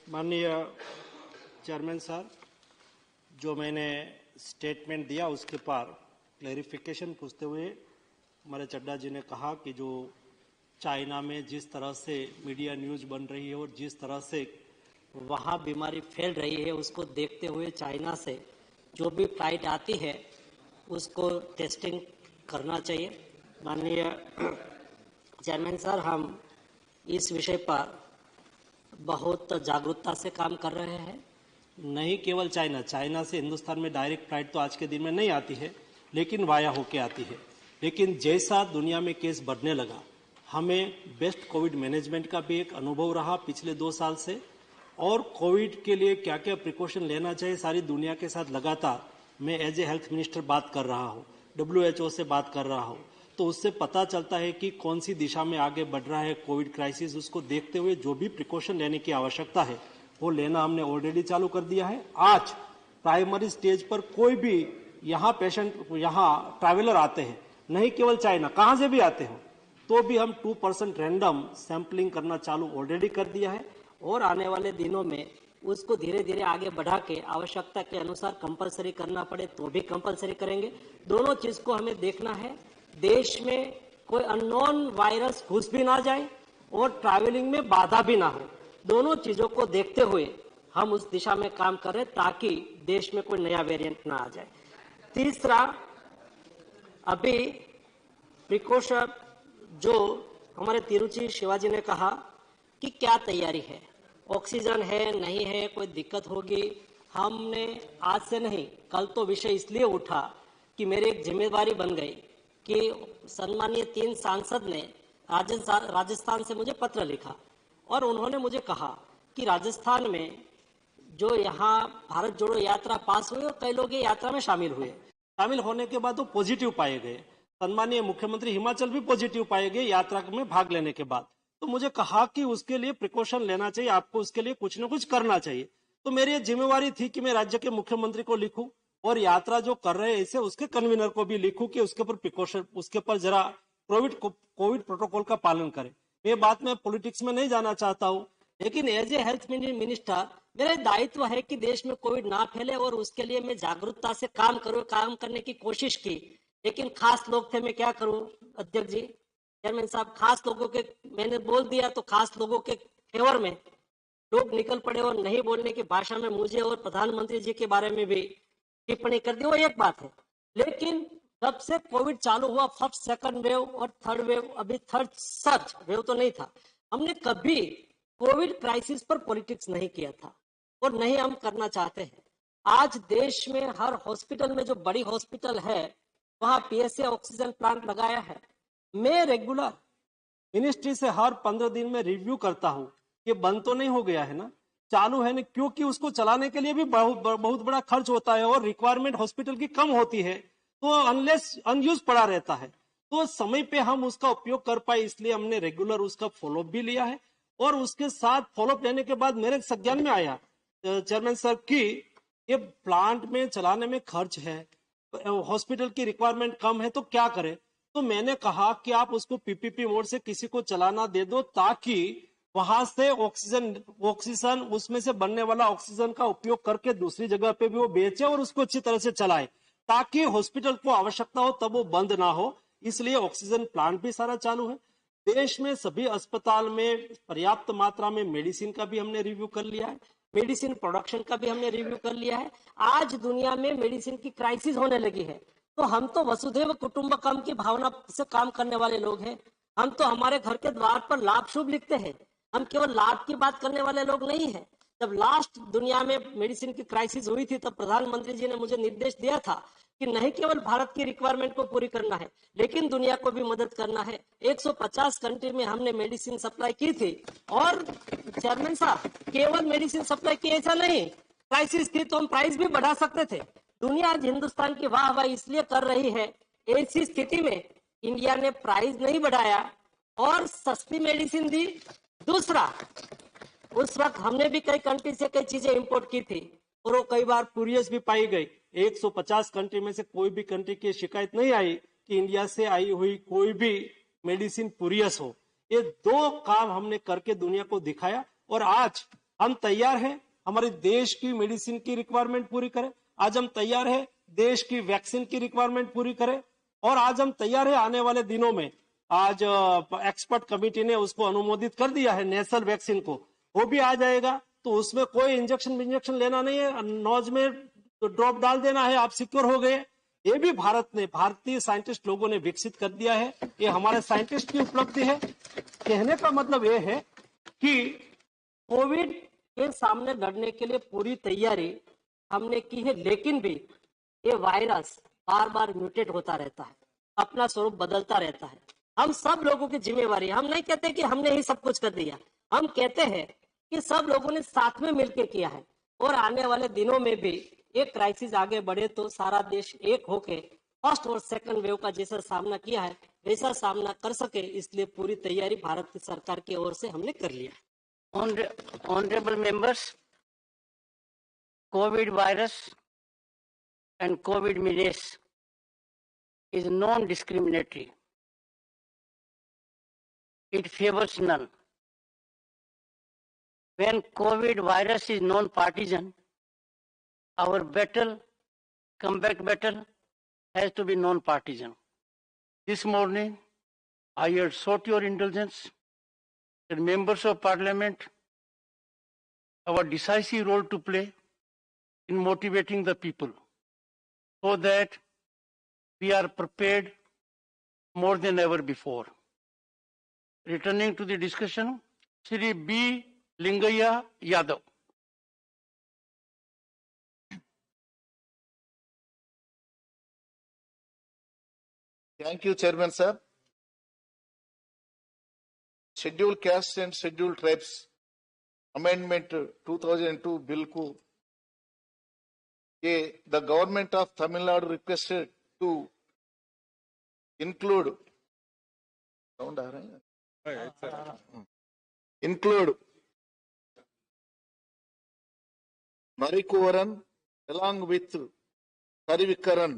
माननीय chairman sir, जो मैंने स्टेटमेंट दिया उसके पर क्लैरिफिकेशन पूछते हुए हमारे चड्डा जी ने कहा कि जो चाइना में जिस तरह से मीडिया न्यूज बन रही है और जिस तरह से वहाँ बीमारी फैल रही है, उसको देखते हुए चाइना से जो भी फ्लाइट आती है उसको टेस्टिंग करना चाहिए। माननीय चेयरमैन सर, हम इस विषय पर बहुत जागरूकता से काम कर रहे हैं। नहीं केवल चाइना से हिंदुस्तान में डायरेक्ट फ्लाइट तो आज के दिन में नहीं आती है, लेकिन वाया होके आती है। लेकिन जैसा दुनिया में केस बढ़ने लगा, हमें बेस्ट कोविड मैनेजमेंट का भी एक अनुभव रहा पिछले 2 साल से, और कोविड के लिए क्या क्या प्रिकॉशन लेना चाहिए सारी दुनिया के साथ लगातार मैं एज ए हेल्थ मिनिस्टर बात कर रहा हूँ, WHO से बात कर रहा हूँ। तो उससे पता चलता है कि कौन सी दिशा में आगे बढ़ रहा है कोविड क्राइसिस। उसको देखते हुए जो भी प्रिकॉशन लेने की आवश्यकता है वो लेना हमने ऑलरेडी चालू कर दिया है। आज प्राइमरी स्टेज पर कोई भी यहाँ पेशेंट, यहाँ ट्रैवलर आते हैं, नहीं केवल चाइना, कहाँ से भी आते हो, तो भी हम 2% रैंडम सैंपलिंग करना चालू ऑलरेडी कर दिया है, और आने वाले दिनों में उसको धीरे धीरे आगे बढ़ा के आवश्यकता के अनुसार कंपलसरी करना पड़े तो भी कंपलसरी करेंगे। दोनों चीज को हमें देखना है, देश में कोई अननोन वायरस घुस भी ना जाए और ट्रैवलिंग में बाधा भी ना हो। दोनों चीजों को देखते हुए हम उस दिशा में काम कर रहे हैं ताकि देश में कोई नया वेरिएंट ना आ जाए। तीसरा, अभी प्रिकॉशन जो हमारे तिरुचि शिवाजी ने कहा कि क्या तैयारी है, ऑक्सीजन है नहीं है, कोई दिक्कत होगी। हमने आज से नहीं, कल तो विषय इसलिए उठा कि मेरी एक जिम्मेदारी बन गई कि सम्मानीय 3 सांसद ने राजस्थान से मुझे पत्र लिखा और उन्होंने मुझे कहा कि राजस्थान में जो यहाँ भारत जोड़ो यात्रा पास हुई और कई लोग ये यात्रा में शामिल हुए, शामिल होने के बाद वो पॉजिटिव पाए गए। सम्मानीय मुख्यमंत्री हिमाचल भी पॉजिटिव पाए गए यात्रा में भाग लेने के बाद। तो मुझे कहा कि उसके लिए प्रिकॉशन लेना चाहिए, आपको उसके लिए कुछ न कुछ करना चाहिए। तो मेरी जिम्मेवारी थी कि मैं राज्य के मुख्यमंत्री को लिखूं और यात्रा जो कर रहे हैं इसे उसके कन्वीनर को भी लिखूं कि उसके ऊपर प्रिकॉशन, उसके ऊपर जरा कोविड प्रोटोकॉल का पालन करें। ये बात मैं पॉलिटिक्स में नहीं जाना चाहता हूँ, लेकिन एज ए हेल्थ मिनिस्टर मेरा दायित्व है कि देश में कोविड ना फैले और उसके लिए मैं जागरूकता से काम करने की कोशिश की। लेकिन खास लोग थे, मैं क्या करूं अध्यक्ष जी, चेयरमैन साहब, खास लोगों के मैंने बोल दिया तो खास लोगों के फेवर में लोग निकल पड़े और नहीं बोलने की भाषा में मुझे और प्रधानमंत्री जी के बारे में भी टिप्पणी कर दी। वो एक बात है, लेकिन जब से कोविड चालू हुआ, फर्स्ट सेकंड वेव और थर्ड वेव, अभी थर्ड सर्ज वेव तो नहीं था, हमने कभी कोविड क्राइसिस पर पॉलिटिक्स नहीं किया था और नहीं हम करना चाहते हैं। आज देश में हर हॉस्पिटल में, जो बड़ी हॉस्पिटल है वहां पीएसए ऑक्सीजन प्लांट लगाया है। मैं रेगुलर मिनिस्ट्री से हर 15 दिन में रिव्यू करता हूँ, ये बंद तो नहीं हो गया है ना, चालू है ना, क्योंकि उसको चलाने के लिए भी बहुत बड़ा खर्च होता है और रिक्वायरमेंट हॉस्पिटल की कम होती है, तो अनलेस अनयूज पड़ा रहता है, तो समय पे हम उसका उपयोग कर पाए, इसलिए हमने रेगुलर उसका फॉलोअप भी लिया है। और उसके साथ फॉलोअप लेने के बाद मेरे संज्ञान में आया चेयरमैन सर की ये प्लांट में चलाने में खर्च है, हॉस्पिटल की रिक्वायरमेंट कम है, तो क्या करें। तो मैंने कहा कि आप उसको पीपीपी मोड से किसी को चलाना दे दो ताकि वहां से ऑक्सीजन उसमें से बनने वाला ऑक्सीजन का उपयोग करके दूसरी जगह पे भी वो बेचे और उसको अच्छी तरह से चलाए, ताकि हॉस्पिटल को आवश्यकता हो तब वो बंद ना हो। इसलिए ऑक्सीजन प्लांट भी सारा चालू है। देश में सभी अस्पताल में पर्याप्त मात्रा में मेडिसिन का भी हमने रिव्यू कर लिया है, मेडिसिन प्रोडक्शन का भी हमने रिव्यू कर लिया है। आज दुनिया में मेडिसिन की क्राइसिस होने लगी है, तो हम तो वसुधैव कुटुंबकम की भावना से काम करने वाले लोग हैं। हम तो हमारे घर के द्वार पर लाभ शुभ लिखते हैं, हम केवल लाभ की बात करने वाले लोग नहीं है। जब लास्ट दुनिया में मेडिसिन की क्राइसिस हुई थी तब प्रधानमंत्री जी ने मुझे निर्देश दिया था कि नहीं केवल भारत की रिक्वायरमेंट को पूरी करना है लेकिन दुनिया को भी मदद करना है। 150 कंट्री में हमने मेडिसिन सप्लाई की थी। और चेयरमैन साहब, केवल मेडिसिन सप्लाई की ऐसा नहीं, क्राइसिस थी तो हम प्राइस भी बढ़ा सकते थे। दुनिया आज हिंदुस्तान की वाह वाह इसलिए कर रही है, ऐसी स्थिति में इंडिया ने प्राइस नहीं बढ़ाया और सस्ती मेडिसिन दी। दूसरा, उस वक्त हमने भी कई कंट्री से कई चीजें इंपोर्ट की थी और वो कई बार पुरियस भी पाई गई। 150 कंट्री में से कोई भी कंट्री की शिकायत नहीं आई कि इंडिया से आई हुई कोई भी मेडिसिन पुरियस हो। ये 2 काम हमने करके दुनिया को दिखाया और आज हम तैयार हैं हमारे देश की मेडिसिन की रिक्वायरमेंट पूरी करें। आज हम तैयार हैं देश की वैक्सीन की रिक्वायरमेंट पूरी करें। और आज हम तैयार हैं आने वाले दिनों में, आज एक्सपर्ट कमेटी ने उसको अनुमोदित कर दिया है नेशनल वैक्सीन को, वो भी आ जाएगा। तो उसमें कोई इंजेक्शन लेना नहीं है, नोज में ड्रॉप डाल देना है, आप सिक्योर हो गए। ये भी भारतीय साइंटिस्ट लोगों ने विकसित कर दिया है। ये हमारे साइंटिस्ट की उपलब्धि है। कहने का मतलब ये है कि कोविड के सामने लड़ने के लिए पूरी तैयारी हमने की है, लेकिन भी ये वायरस बार बार म्यूटेट होता रहता है, अपना स्वरूप बदलता रहता है। हम सब लोगों की जिम्मेवारी, हम नहीं कहते कि हमने ही सब कुछ कर दिया, हम कहते हैं कि सब लोगों ने साथ में मिलकर किया है। और आने वाले दिनों में भी एक क्राइसिस आगे बढ़े तो सारा देश एक होके फर्स्ट और सेकंड वेव का जैसा सामना किया है वैसा सामना कर सके, इसलिए पूरी तैयारी भारत की सरकार की ओर से हमने कर लिया। Honorable members, COVID virus and COVID menace is non-discriminatory. It favors none. When COVID virus is non-partisan, our battle, comeback battle, has to be non-partisan. This morning, I had sought your indulgence that members of parliament have a decisive role to play in motivating the people so that we are prepared more than ever before. Returning to the discussion, Shri B. Lingaya Yadav. Thank you, Chairman sir. Scheduled Castes and Scheduled Tribes Amendment 2002 bill को the government of Tamil Nadu requested to include Marikovaran along with Karivikaran